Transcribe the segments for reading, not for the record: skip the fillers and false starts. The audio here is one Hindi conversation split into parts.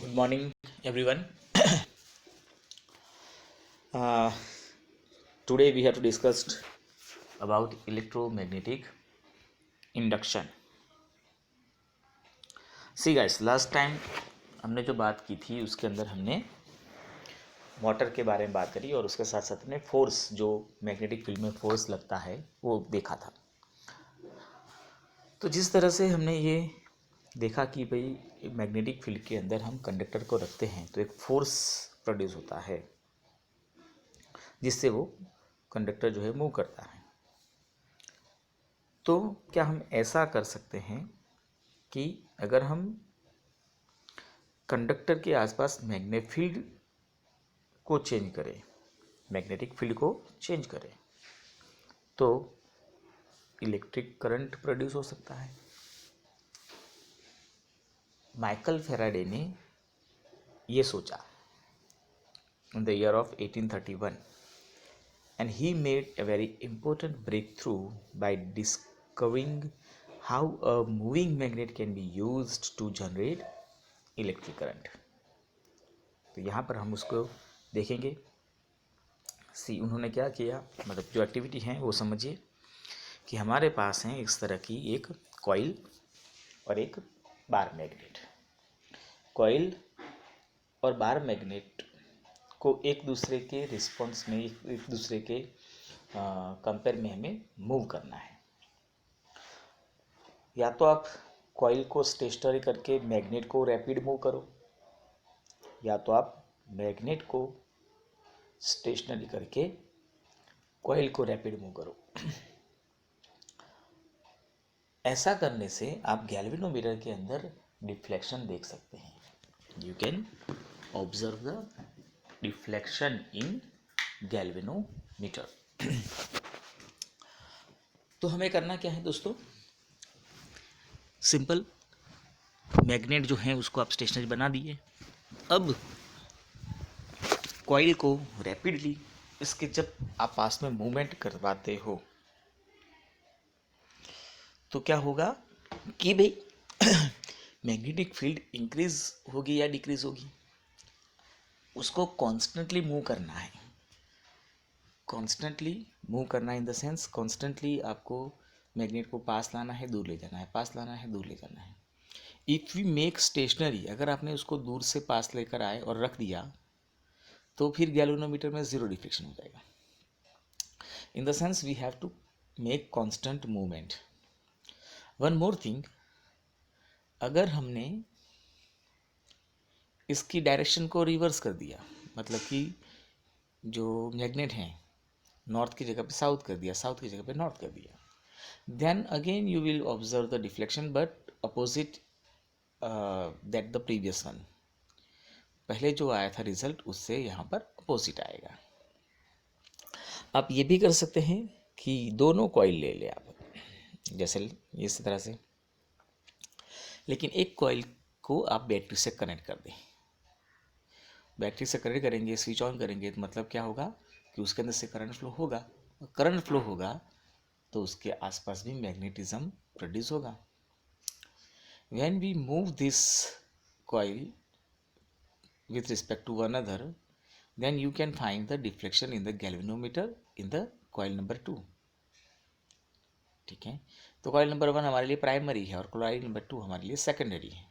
Good morning, everyone. Uh, Today we have to discuss about electromagnetic induction. See guys, last time हमने जो बात की थी उसके अंदर हमने मोटर के बारे में बात करी और उसके साथ साथ हमने फोर्स जो मैग्नेटिक फील्ड में फोर्स लगता है वो देखा था। तो जिस तरह से हमने ये देखा कि भाई मैग्नेटिक फील्ड के अंदर हम कंडक्टर को रखते हैं तो एक फोर्स प्रोड्यूस होता है जिससे वो कंडक्टर जो है मूव करता है। तो क्या हम ऐसा कर सकते हैं कि अगर हम कंडक्टर के आसपास मैग्नेटिक फील्ड को चेंज करें, मैग्नेटिक फील्ड को चेंज करें तो इलेक्ट्रिक करंट प्रोड्यूस हो सकता है। माइकल फैराडे ने ये सोचा in the year of 1831 and he made a very important breakthrough by discovering how a moving magnet can be used to generate electric current. तो यहाँ पर हम उसको देखेंगे। उन्होंने क्या किया, मतलब जो एक्टिविटी है वो समझिए कि हमारे पास है इस तरह की एक कॉइल और एक बार मैग्नेट। कॉइल और बार मैग्नेट को एक दूसरे के रिस्पॉन्स में, एक दूसरे के कंपेयर में हमें मूव करना है। या तो आप कॉइल को स्टेशनरी करके मैग्नेट को रैपिड मूव करो, या तो आप मैग्नेट को स्टेशनरी करके कॉइल को रैपिड मूव करो। ऐसा करने से आप गैल्वेनोमीटर के अंदर डिफ्लेक्शन देख सकते हैं। You can observe the deflection in galvanometer. तो हमें करना क्या है दोस्तों, सिंपल, मैग्नेट जो है उसको आप स्टेशनरी बना दिए। अब कॉइल को रैपिडली इसके जब आप पास में मूवमेंट करवाते हो तो क्या होगा कि भाई मैग्नेटिक फील्ड इंक्रीज होगी या डिक्रीज होगी, उसको कॉन्स्टेंटली मूव करना है। कॉन्स्टेंटली मूव करना इन द सेंस कॉन्स्टेंटली आपको मैग्नेट को पास लाना है, दूर ले जाना है, पास लाना है, दूर ले जाना है। इफ़ वी मेक स्टेशनरी, अगर आपने उसको दूर से पास लेकर आए और रख दिया तो फिर गैल्वेनोमीटर में ज़ीरो डिफ्लेक्शन हो जाएगा। In the sense we have to make constant movement. One more thing, अगर हमने इसकी डायरेक्शन को रिवर्स कर दिया, मतलब कि जो मैग्नेट है नॉर्थ की जगह पे साउथ कर दिया, साउथ की जगह पे नॉर्थ कर दिया, then again you will observe the deflection but opposite that the previous one. पहले जो आया था रिजल्ट उससे यहाँ पर अपोजिट आएगा। आप ये भी कर सकते हैं कि दोनों कॉइल ले ले आप, जैसे इस तरह से, लेकिन एक कॉइल को आप बैटरी से कनेक्ट कर दें। बैटरी से कनेक्ट करेंगे, स्विच ऑन करेंगे तो मतलब क्या होगा कि उसके अंदर से करंट फ्लो होगा। करंट फ्लो होगा तो उसके आसपास भी मैग्नेटिज्म प्रोड्यूस होगा। When we move this coil with respect to one another, then you can find the deflection in the galvanometer in the coil number 2। ठीक है, तो कॉइल नंबर 1 हमारे लिए प्राइमरी है और कॉइल नंबर 2 हमारे लिए सेकेंडरी है।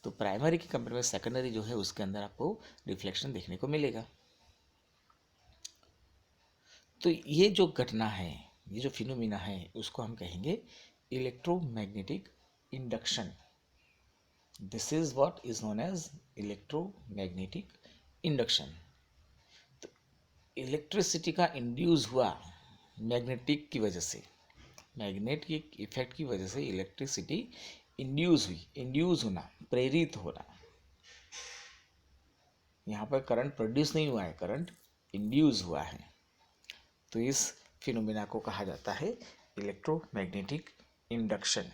तो प्राइमरी के कंपेयर में सेकेंडरी जो है उसके अंदर आपको रिफ्लेक्शन देखने को मिलेगा। तो ये जो घटना है, ये जो फिनोमिना है, उसको हम कहेंगे electromagnetic induction. This is what is known as electromagnetic induction. तो इलेक्ट्रिसिटी का इंड्यूस हुआ मैग्नेटिक की वजह से, मैग्नेट के इफेक्ट की वजह से इलेक्ट्रिसिटी इंड्यूस हुई। इंड्यूस होना, प्रेरित होना, यहाँ पर करंट प्रोड्यूस नहीं हुआ है, करंट इंड्यूस हुआ है। तो इस फिनोमिना को कहा जाता है इलेक्ट्रोमैग्नेटिक इंडक्शन।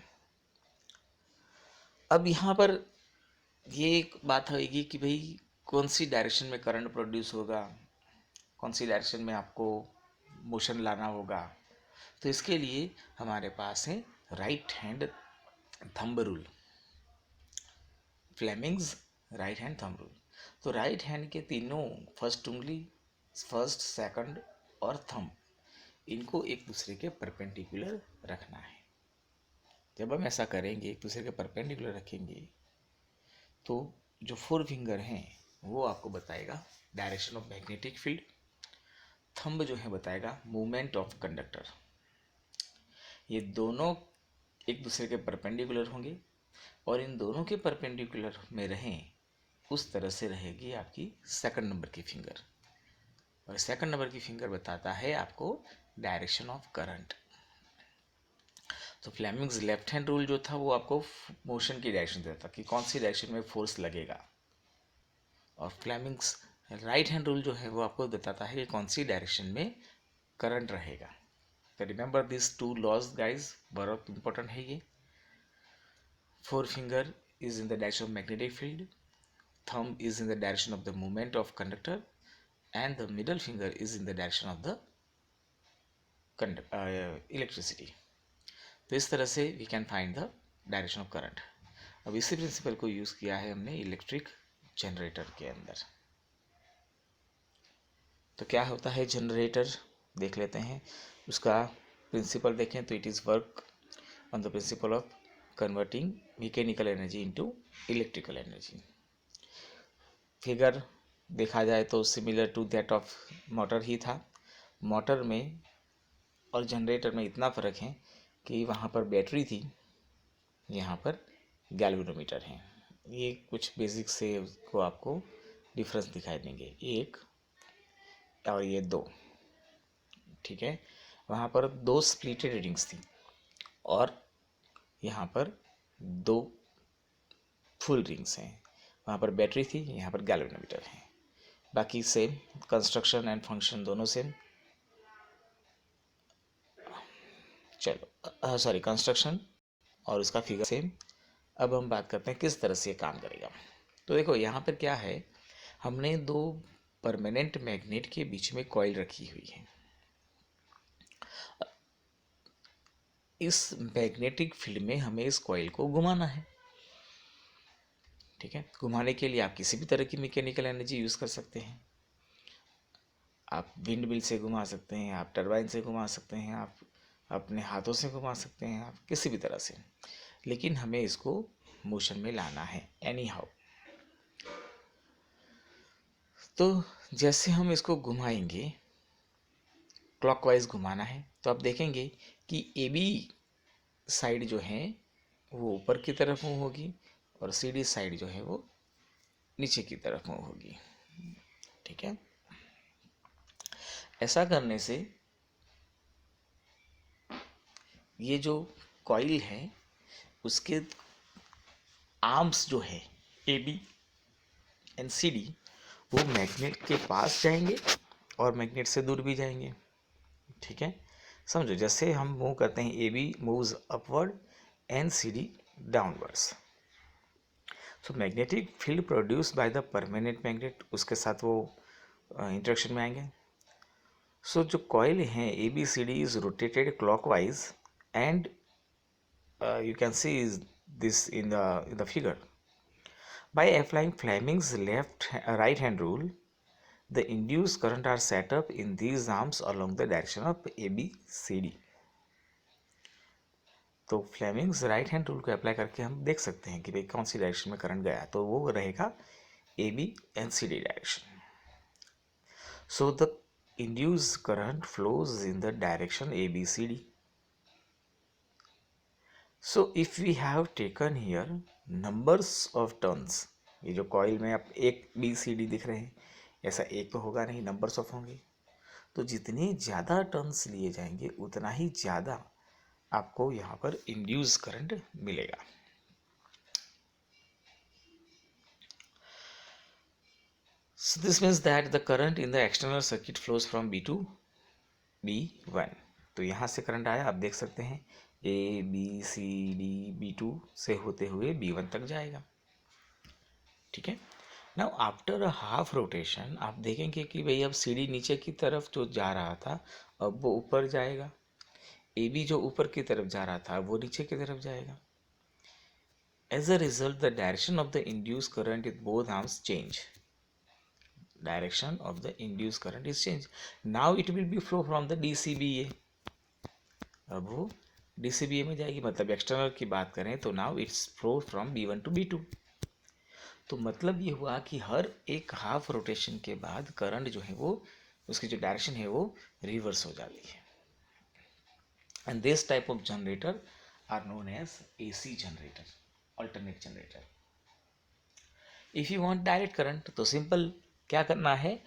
अब यहाँ पर ये एक बात होगी कि भाई कौन सी डायरेक्शन में करंट प्रोड्यूस होगा, कौन सी डायरेक्शन में आपको मोशन लाना होगा। तो इसके लिए हमारे पास है right hand thumb rule, Fleming's right hand thumb rule. तो राइट हैंड के तीनों फर्स्ट उंगली, फर्स्ट, सेकंड और थंब, इनको एक दूसरे के परपेंडिकुलर रखना है। जब हम ऐसा करेंगे, एक दूसरे के परपेंडिकुलर रखेंगे, तो जो फोर फिंगर हैं वो आपको बताएगा direction of magnetic field, thumb जो है बताएगा मूवमेंट ऑफ कंडक्टर। ये दोनों एक दूसरे के परपेंडिकुलर होंगे और इन दोनों के परपेंडिकुलर में रहें उस तरह से रहेगी आपकी सेकंड नंबर की फिंगर, और सेकंड नंबर की फिंगर बताता है आपको डायरेक्शन ऑफ करंट। तो फ्लेमिंग्स लेफ्ट हैंड रूल जो था वो आपको मोशन की डायरेक्शन देता था कि कौन सी डायरेक्शन में फोर्स लगेगा, और फ्लेमिंग्स राइट हैंड रूल जो है वो आपको बताता है कि कौन सी डायरेक्शन में करंट रहेगा। तो remember this two laws guys, बहुत इंपॉर्टेंट है ये। Four finger is in the direction of magnetic field, thumb is in the direction of the movement of conductor, and the middle finger is in the direction of the electricity. तो इस तरह से we can find the direction of current। अब इसी प्रिंसिपल को यूज़ किया है हमने इलेक्ट्रिक जनरेटर के अंदर। तो क्या होता है जनरेटर, देख लेते हैं। उसका प्रिंसिपल देखें तो it is work on the principle of converting mechanical energy into electrical energy. Figure देखा जाए तो similar to that of motor ही था। मोटर में और जनरेटर में इतना फ़र्क है कि वहाँ पर बैटरी थी, यहाँ पर गैल्वेनोमीटर है। ये कुछ बेसिक से को आपको डिफरेंस दिखाई देंगे, एक और ये दो, ठीक है। वहाँ पर दो स्प्लिटेड रीडिंग्स थी और यहाँ पर दो फुल रिंग्स हैं। वहाँ पर बैटरी थी, यहाँ पर गैल्वेनोमीटर है। बाकी सेम, कंस्ट्रक्शन एंड फंक्शन दोनों सेम। चलो सॉरी, कंस्ट्रक्शन और उसका फिगर सेम। अब हम बात करते हैं किस तरह से ये काम करेगा। तो देखो यहाँ पर क्या है, हमने दो परमानेंट मैग्नेट के बीच में कॉइल रखी हुई है। इस मैग्नेटिक फील्ड में हमें इस कॉइल को घुमाना है, ठीक है। घुमाने के लिए आप किसी भी तरह की मैकेनिकल एनर्जी यूज़ कर सकते हैं। आप विंड मिल से घुमा सकते हैं, आप टरबाइन से घुमा सकते हैं, आप अपने हाथों से घुमा सकते हैं, आप किसी भी तरह से, लेकिन हमें इसको मोशन में लाना है एनी हाउ। तो जैसे हम इसको घुमाएंगे, क्लॉकवाइज घुमाना है, तो आप देखेंगे कि ए बी साइड जो है वो ऊपर की तरफ मूव होगी और सी डी साइड जो है वो नीचे की तरफ मूव होगी, ठीक है। ऐसा करने से ये जो कॉइल है उसके आर्म्स जो है A B and C D वो मैग्नेट के पास जाएंगे और मैग्नेट से दूर भी जाएंगे, ठीक है। समझो, जैसे हम मूव करते हैं, A B moves upward and C D downwards. So magnetic field produce by the permanent magnet, उसके साथ वो इंटरेक्शन में आएंगे। सो जो कॉइल हैं A B C D is rotated clockwise and you can see this in the figure. By applying Fleming's right hand rule, the induced current are set up in these arms along the direction of ABCD. तो फ्लेमिंग्स राइट हैंड रूल को अप्लाई करके हम देख सकते हैं कि भाई कौन सी डायरेक्शन में करंट गया, तो वो रहेगा A B and C D direction. So the induced current flows in the direction ABCD. So if we have taken here numbers of turns, ये जो कॉइल में आप एक बी सी डी दिख रहे हैं, ऐसा एक तो होगा नहीं, नंबर्स ऑफ होंगे। तो जितने ज़्यादा टर्न्स लिए जाएंगे उतना ही ज़्यादा आपको यहाँ पर इंड्यूस करंट मिलेगा। So this means that the current in the external circuit flows from B to B1। तो यहाँ से करंट आया, आप देख सकते हैं A B C D B2 से होते हुए B1 तक जाएगा, ठीक है। Now after a half rotation आप देखेंगे कि भाई अब सी डी नीचे की तरफ जो जा रहा था अब वो ऊपर जाएगा, ए बी जो ऊपर की तरफ जा रहा था वो नीचे की तरफ जाएगा। As a result, the direction of the induced current in both arms change. Direction of the induced current is changed. Now it will be flow from the DCBA. अब वो DCBA में जाएगी, मतलब एक्सटर्नल की बात करें तो now it's flow from B1 to B2. तो मतलब ये हुआ कि हर एक हाफ रोटेशन के बाद करंट जो है वो उसकी जो डायरेक्शन है वो रिवर्स हो जाती है. And this type of generator are known as AC generator, alternate generator. If you want direct current तो सिंपल क्या करना है,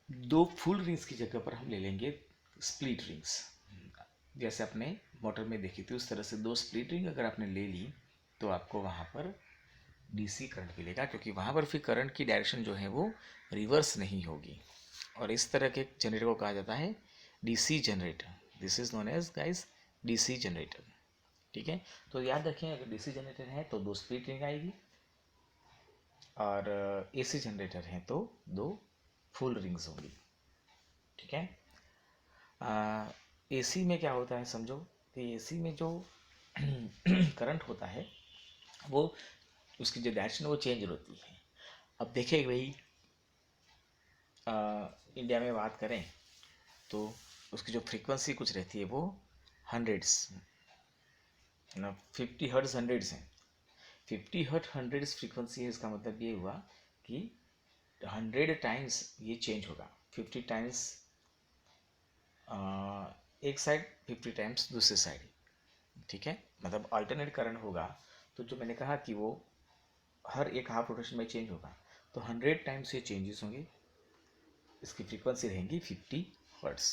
दो फुल रिंग्स की जगह पर हम ले लेंगे स्प्लिट रिंग्स. जैसे आपने मोटर में देखी थी उस तरह से दो स्प्लिट रिंग अगर आपने ले ली तो आपको वहाँ पर DC करंट मिलेगा, क्योंकि वहाँ पर फिर करंट की डायरेक्शन जो है वो रिवर्स नहीं होगी. और इस तरह के जनरेटर को कहा जाता है DC generator. This is known as guys DC generator. ठीक है, तो याद रखें अगर DC जनरेटर है तो दो स्प्लिट रिंग आएगी, और AC जनरेटर है तो दो फुल रिंग्स होंगी. ठीक है. AC में क्या होता है समझो कि AC में जो करंट होता है वो उसकी जो डायरेक्शन वो चेंज होती है. अब देखिए भाई, इंडिया में बात करें तो उसकी जो फ्रीक्वेंसी कुछ रहती है वो हंड्रेड्स ना, 50 हर्ट्ज हंड्रेड्स हैं. 50 हर्ट्ज हंड्रेड्स फ्रीक्वेंसी है, इसका मतलब ये हुआ कि 100 टाइम्स ये चेंज होगा. 50 टाइम्स एक साइड, 50 टाइम्स दूसरी साइड. ठीक है, मतलब अल्टरनेट करंट होगा तो जो मैंने कहा कि वो हर एक हाफ रोटेशन में चेंज होगा, तो 100 टाइम्स ये चेंजेस होंगे. इसकी फ्रीक्वेंसी रहेंगी 50 हर्ट्स.